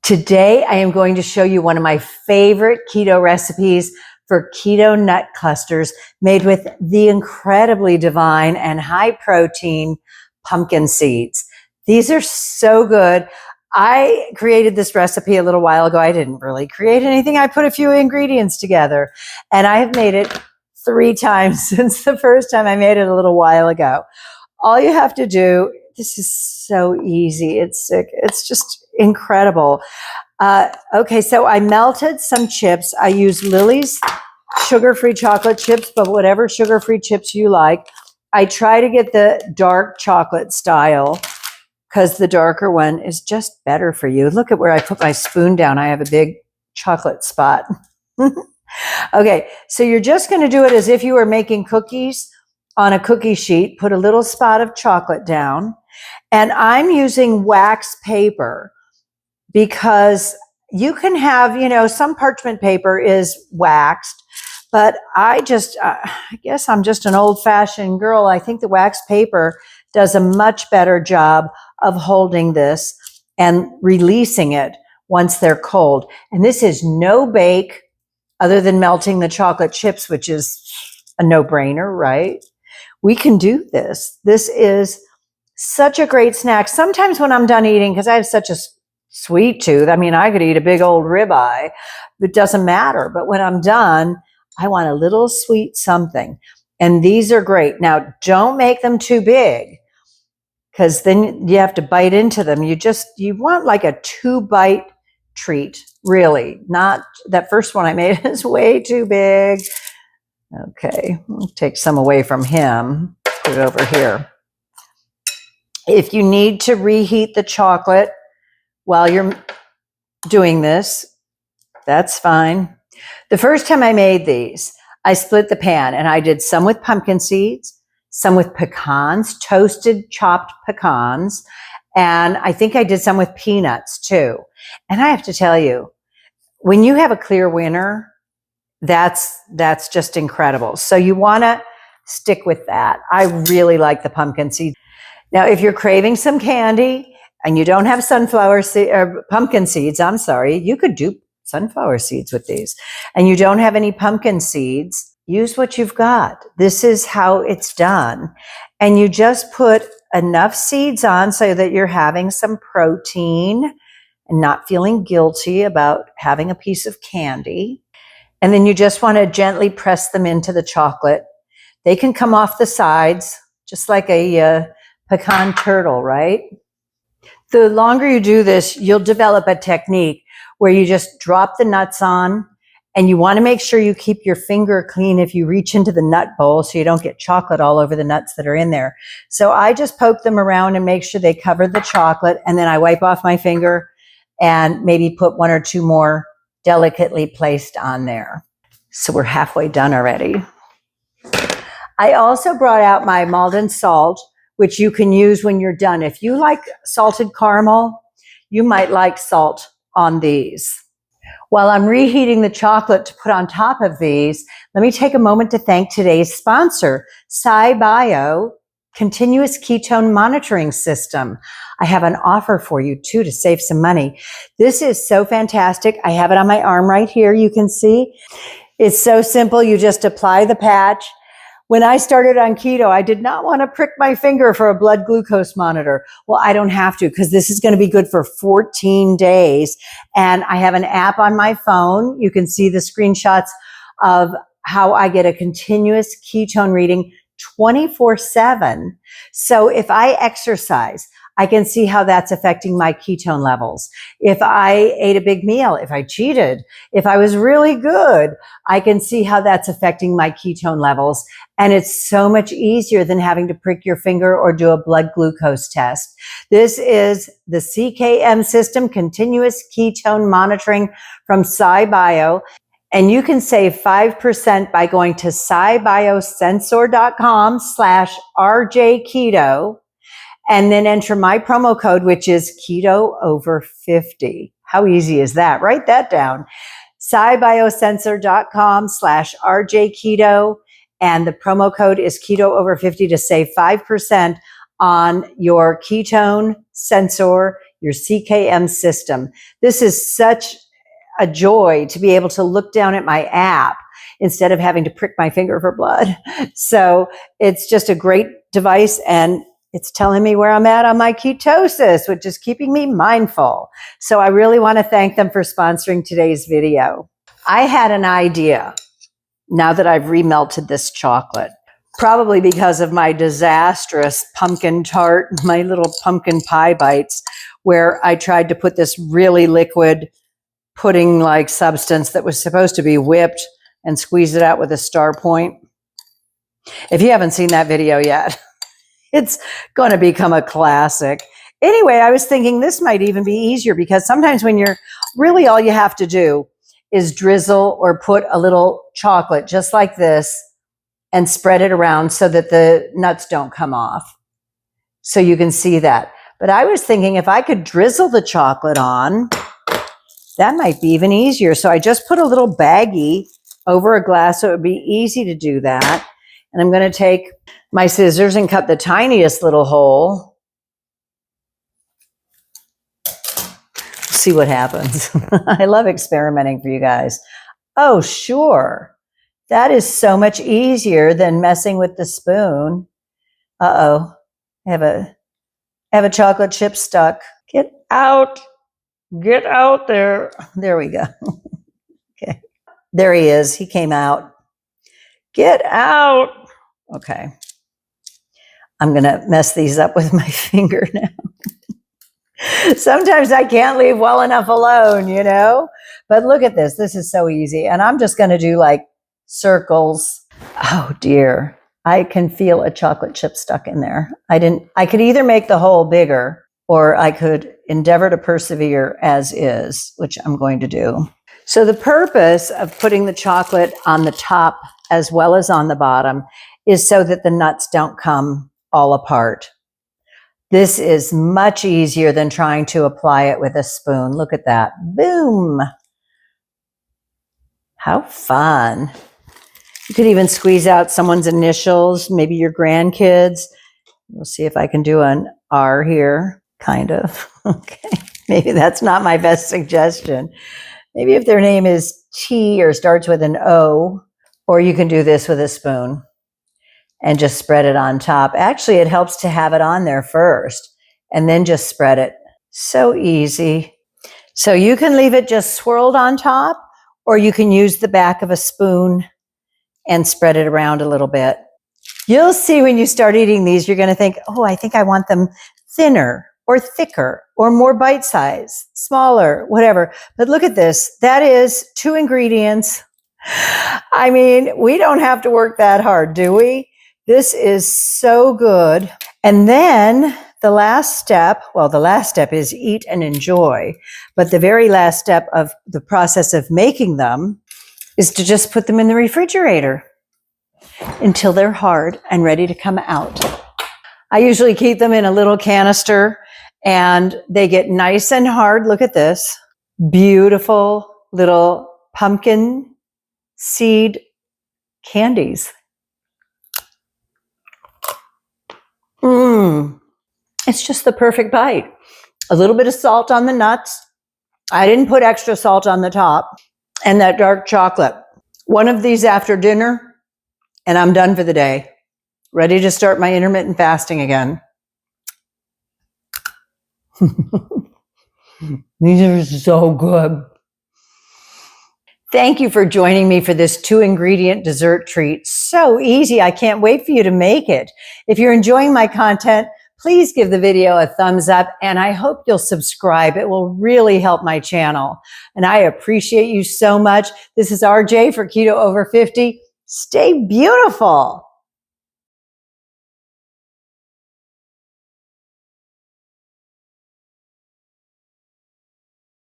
Today, I am going to show you one of my favorite keto recipes for keto nut clusters made with the incredibly divine and high protein pumpkin seeds. These are so good. I created this recipe a little while ago. I didn't really create anything. I put a few ingredients together, and I have made it 3 times since the first time I made it a little while ago. All you have to do, this is so easy. It's just incredible. Okay, so I melted some chips. I used Lily's sugar-free chocolate chips, but whatever sugar-free chips you like. I try to get the dark chocolate style because the darker one is just better for you. Look at where I put my spoon down. I have a big chocolate spot. Okay, so you're just going to do it as if you were making cookies on a cookie sheet. Put a little spot of chocolate down. And I'm using wax paper because you can have, some parchment paper is waxed, but I guess I'm just an old-fashioned girl. I think the wax paper does a much better job of holding this and releasing it once they're cold. And this is no bake other than melting the chocolate chips, which is a no-brainer, right? We can do this. This is such a great snack. Sometimes when I'm done eating, because I have such a sweet tooth, I could eat a big old ribeye. It doesn't matter. But when I'm done, I want a little sweet something. And these are great. Now, don't make them too big because then you have to bite into them. You want like a 2-bite treat, really. Not that first one I made is way too big. Okay, I'll take some away from him. Put it over here. If you need to reheat the chocolate while you're doing this, that's fine. The first time I made these, I split the pan and I did some with pumpkin seeds, some with pecans, toasted chopped pecans, and I think I did some with peanuts too. And I have to tell you, when you have a clear winner, that's just incredible. So you want to stick with that. I really like the pumpkin seed. Now, if you're craving some candy and you don't have pumpkin seeds, you could do sunflower seeds with these, and you don't have any pumpkin seeds, use what you've got. This is how it's done. And you just put enough seeds on so that you're having some protein and not feeling guilty about having a piece of candy. And then you just want to gently press them into the chocolate. They can come off the sides, just like a pecan turtle, right? The longer you do this, you'll develop a technique where you just drop the nuts on, and you want to make sure you keep your finger clean if you reach into the nut bowl so you don't get chocolate all over the nuts that are in there. So I just poke them around and make sure they cover the chocolate, and then I wipe off my finger and maybe put 1 or 2 more delicately placed on there. So we're halfway done already. I also brought out my Malden salt, which you can use when you're done. If you like salted caramel, you might like salt on these. While I'm reheating the chocolate to put on top of these, let me take a moment to thank today's sponsor, SciBio Continuous Ketone Monitoring System. I have an offer for you too to save some money. This is so fantastic. I have it on my arm right here. You can see it's so simple. You just apply the patch. When I started on keto, I did not want to prick my finger for a blood glucose monitor. Well, I don't have to because this is going to be good for 14 days. And I have an app on my phone. You can see the screenshots of how I get a continuous ketone reading 24/7. So if I exercise, I can see how that's affecting my ketone levels. If I ate a big meal, if I cheated, if I was really good, I can see how that's affecting my ketone levels. And it's so much easier than having to prick your finger or do a blood glucose test. This is the CKM system, Continuous Ketone Monitoring from SciBio. And you can save 5% by going to scibiosensor.com/RJKeto and then enter my promo code, which is KETO over50. How easy is that? Write that down. scibiosensor.com/RJKeto. And the promo code is KETO over50 to save 5% on your ketone sensor, your CKM system. This is such a joy to be able to look down at my app instead of having to prick my finger for blood. So it's just a great device, and it's telling me where I'm at on my ketosis, which is keeping me mindful. So I really want to thank them for sponsoring today's video. I had an idea now that I've remelted this chocolate, probably because of my disastrous pumpkin tart, my little pumpkin pie bites, where I tried to put this really liquid pudding-like substance that was supposed to be whipped and squeeze it out with a star point. If you haven't seen that video yet, it's going to become a classic. Anyway, I was thinking this might even be easier, because sometimes when you're really, all you have to do is drizzle or put a little chocolate just like this and spread it around so that the nuts don't come off. So you can see that. But I was thinking if I could drizzle the chocolate on, that might be even easier. So I just put a little baggie over a glass so it would be easy to do that. And I'm going to take my scissors and cut the tiniest little hole. See what happens. I love experimenting for you guys. Oh, sure. That is so much easier than messing with the spoon. Uh-oh. I have a chocolate chip stuck. Get out. Get out there. There we go. Okay. There he is. He came out. Get out. Okay. I'm going to mess these up with my finger now. Sometimes I can't leave well enough alone, you know? But look at this. This is so easy. And I'm just going to do like circles. Oh dear. I can feel a chocolate chip stuck in there. I could either make the hole bigger, or I could endeavor to persevere as is, which I'm going to do. So the purpose of putting the chocolate on the top as well as on the bottom is so that the nuts don't come all apart. This is much easier than trying to apply it with a spoon. Look at that. Boom. How fun. You could even squeeze out someone's initials, maybe your grandkids. We'll see if I can do an R here. Kind of. Okay. Maybe that's not my best suggestion. Maybe if their name is T or starts with an O, or you can do this with a spoon and just spread it on top. Actually, it helps to have it on there first and then just spread it. So easy. So you can leave it just swirled on top, or you can use the back of a spoon and spread it around a little bit. You'll see when you start eating these, you're going to think, oh, I think I want them thinner or thicker or more bite size, smaller, whatever. But look at this. That is 2 ingredients. I mean, we don't have to work that hard, do we? This is so good. And then the last step, well, the last step is eat and enjoy. But the very last step of the process of making them is to just put them in the refrigerator until they're hard and ready to come out. I usually keep them in a little canister and they get nice and hard. Look at this. Beautiful little pumpkin seed candies. It's just the perfect bite. A little bit of salt on the nuts. I didn't put extra salt on the top. And that dark chocolate. One of these after dinner, and I'm done for the day. Ready to start my intermittent fasting again. These are so good. Thank you for joining me for this 2-ingredient dessert treat. So easy. I can't wait for you to make it. If you're enjoying my content, please give the video a thumbs up, and I hope you'll subscribe. It will really help my channel. And I appreciate you so much. This is RJ for Keto Over 50. Stay beautiful.